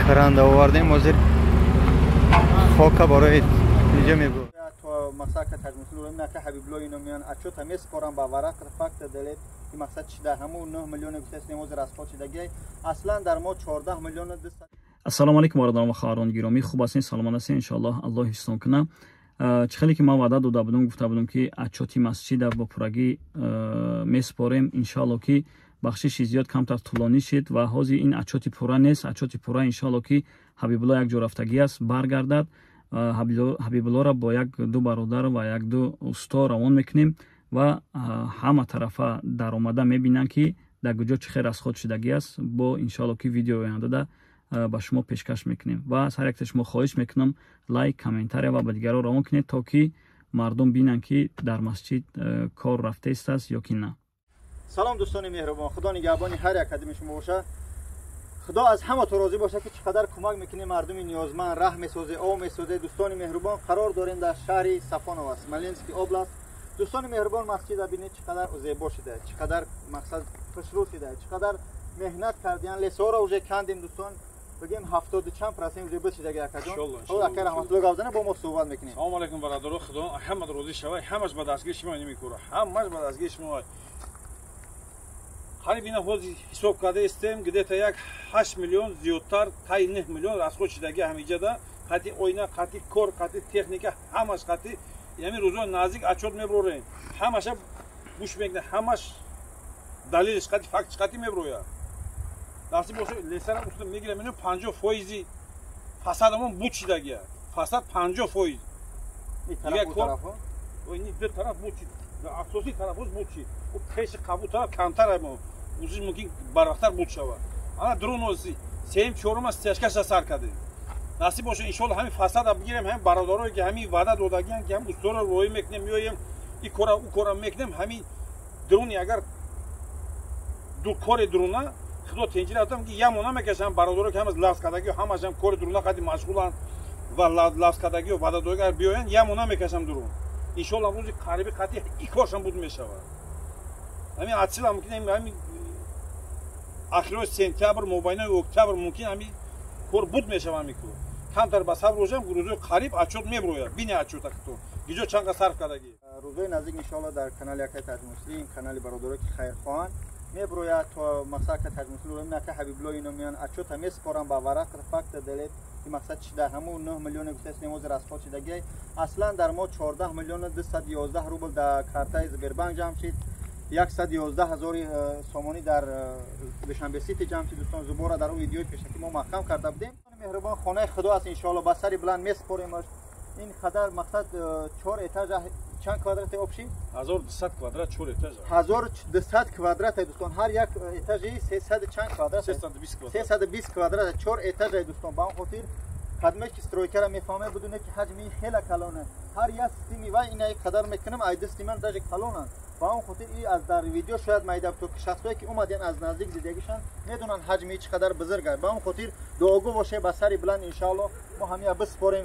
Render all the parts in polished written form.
кран овардем ҳозир хока барои инҷо мебурам. تو مقصد که تجمع سلول نه که حبیب لوی نمیان اچو تمیز کارم با ورق فقط دلیل این مقصد چیده همون 9 میلیون گفتست نموز رسپا چیدگی اصلا در ما 14 میلیون دست. السلام علیکم ورحمت خواهران گرامی، خوب هستین؟ سلامت هستین؟ ان شاء الله الله حفظتون کنه. چخیلی که ما وعده داده بودم گفته بودم که اچوتی مسجد با پورگی میسپاریم ان شاء الله که بخشش زیاد کمتر طولانی شد و حاضر این اچوتی پورا نیست. اچوتی پورا ان شاء الله که حبیب الله یک جور رفتگی است برگردد. حبیب الله را با یک دو برادر و یک دو استا روان میکنیم و همه طرفه در آمده میبینن که در کجا چه خیر از خود شدگی است. با ان شاء الله که ویدیو آینده ده با شما پیشکش میکنیم و از هر یک شما خواهش میکنم لایک کامنتار و با دیگران روان کنید تا که مردم بینن که در مسجد کار رفته است یا که نه. سلام دوستان مهربان، خدا نگهبان هر یک قدم شما باشه. خدا از همه تو راضی باشه که چقدر کمک میکنه مردم نیازمند، راه میسازه، آب میسازه. دوستان مهربان، قرار داریم در شهر صفانو است، ملینسکی اوبلاست. دوستان مهربان، مسجد ببینید چقدر زیبا شده، چقدر مقصد خوشرو شده، چقدر مهنت کردین. لسا را уже کندیم دوستان، بگیم 70 چند درصد زیبا شده گاکجان. خدا اکر رحمت الله گاوزنه با ما صحبت میکنیم. سلام علیکم برادران، خدا همه راضی شوه، همش به دستگیر شما نمیکوره، همش به دستگیر شما. خریب اینا حوزی حساب کرده استیم گدیتا یک 8 میلیون زیادتر تا 9 میلیون از خود شدگی همیجا ده قطعی اوینا، قطعی کار، قطعی تکنیک، همش قطعی یعنی روزا نزدیک اچوت میبروریم، همش بوش میکنه، همش دلیلش قطعی فکتش قطعی میبرویا. دستی باشه لیسر اصلا میگیره منو 50% فسادمون بود شدگیه، فساد 50%. این طرف و این دو طرف بود شد، اساسی طرفش بود شد. و پیش قبول طرف کمتر ما وجود ممکن برابر بود شود. انا درون وزی سیم چهارم از تشکیش سر کرده. نصیب باشه ان شاء الله همین فساد بگیریم، هم برادرایی که همین وعده دادگیان که هم استور روی میکنیم میایم این کارا او کارا میکنیم. همین درونی اگر دو کار درونه خدا تنجیل اتم که یمونا میکشن برادرایی که هم از لاس کدگی همش هم کار درونه قدی مشغولن و لاس کدگی و وعده دادگی بیاین یمونا میکشن درون. ان شاء الله روزی قریبی قطعی این کارشون بود میشود. همین اصلا ممکن همین آخر سپتامبر مبین اکتبر ممکن همین کار بود میشود میکرد. کمتر به صبر روزم روزی قریب اچوت میبرویا بینی اچوت تو گیجو چند صرف کردگی. روزی نزدیک ان شاء الله در کانال یک تاج مسلم کانال برادرای خیرخوان میبرویا تو مقصد که تاج مسلم نه که حبیب الله اینو میان اچوت میس کارم با ورق فقط دلیل این مقصد چیده همون 9 میلیون گفتست نموز رسپا چیدگی اصلا در ما 14 میلیون 211 روبل در کارتای زبربانک جمع شد. 111,000 سامانی در دوشنبه سیتی جمع شد. دوستان زبورا در اون ویدیوی پیشکی ما محکم کرده بودیم. مهربان خانه خدا است ان شاء الله با سری بلند میسپاریمش. این خدر مقصد 4 اتاج چند کوادرات آبشی 1200 کوادرات 4 اتاج 1200 کوادرات دوستان. هر یک اتاجی 300 چند کوادرات 320 کوادرات 4 اتاج دوستان. با اون خاطر خدمت که استرویکر میفهمه بدونه که حجمی خیلی کلانه. هر یک سیمی و اینا قدر میکنم ایدستی من درجه کلانه. با اون خاطر ای از در ویدیو شاید میدم تو که شخصایی که اومدن از نزدیک دیدگیشان میدونن حجمی چقدر بزرگه. با اون خاطر دعاگو باشه با سری بلند ان شاء الله ما همین بسپاریم.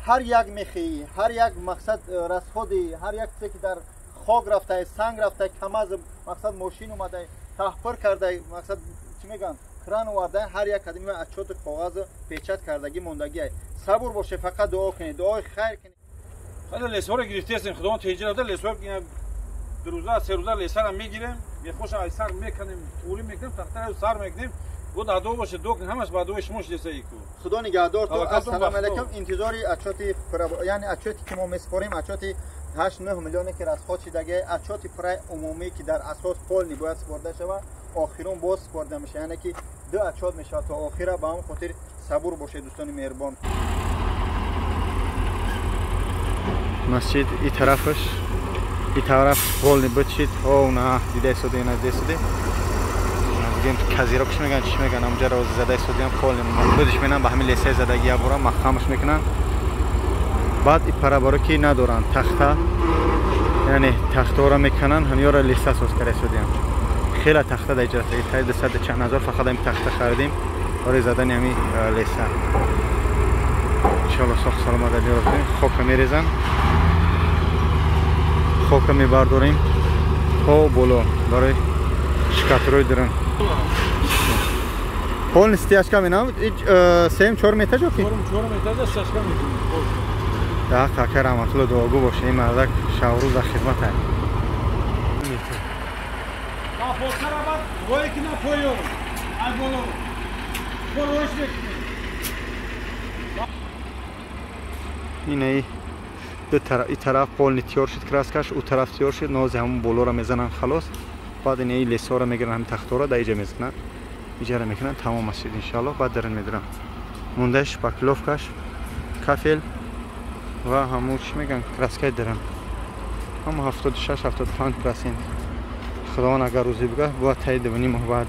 هر یک میخی، هر یک مقصد رسخودی، هر یک چیزی که در خاک رفته، سنگ رفته، کماز مقصد ماشین اومده، تحفر کرده، مقصد چی میگن کران آورده، هر یک قدمی اچوت کاغذ پیچت کردگی موندگی. صبر باشه، فقط دعا کنید، دعای خیر کنید. خدا لسور گرفته است خدا تیجر داد لسور که دو روزه سه روزه لسر میگیریم میخوش ایسر میکنیم توری میکنیم تختر سر میکنیم و دادو باشه دو همش با دوش مش دسایی کو. خدا نگهدار تو. السلام علیکم. انتظاری اچوتی یعنی اچوتی که ما میسپاریم اچوتی 8 9 میلیون که از خود شدگی اچوتی پرای عمومی که در اساس پول نباید سپرده شود آخرون باز سپرده میشه، یعنی که دو اچوت میشه تا آخره. با اون خاطر صبور باشه دوستان مهربان. مسجد این طرفش این طرف پول نبودشید او نه دیده سوده نه دیده سوده نزدیم کزیرا کش میگن چی میگن اونجا رو زده سوده هم پول نبودش میگن با همین لیسه زدگی برام مخامش میکنن. بعد این پرابارو که ندارن تخته یعنی تخته را میکنن همیا را لیسه سوز کرده سوده هم خیلی تخته در اجرا تا 200 چند هزار فقط این تخته خریدیم برای زدن همین لیسه. انشالله ساخت سلامت علی را کنیم. خاک میریزن، خاک میبرداریم تا بالا برای شکاتروی درن. Полный стяжка менам 3-4 метр ки? 4 метр стяжка метунем. Да, какая раматулла дуогу боше. Ин мардак шаврӯз дар хидмат аст. Ма фотарабат рой ки на поём. Аз боло. Боройш бекунем. Ин ин тараф полный тёр шуд краскаш, у тараф тёр шуд, нози ҳамон болоро мезананд халос. Баъд ин лесора мегиранд, ҳамин тахтора да иҷа мезананд. Иҷара мекунанд, тамом аст иншаллоҳ. Баъд дарин медиранд. Мундааш шпакловкаш, кафел ва ҳамон чӣ мегӯянд краскаи дарин. ҳама 76-75%. Худованд агар рӯзӣ бигаҳ бо таъйид бинӣ моҳбат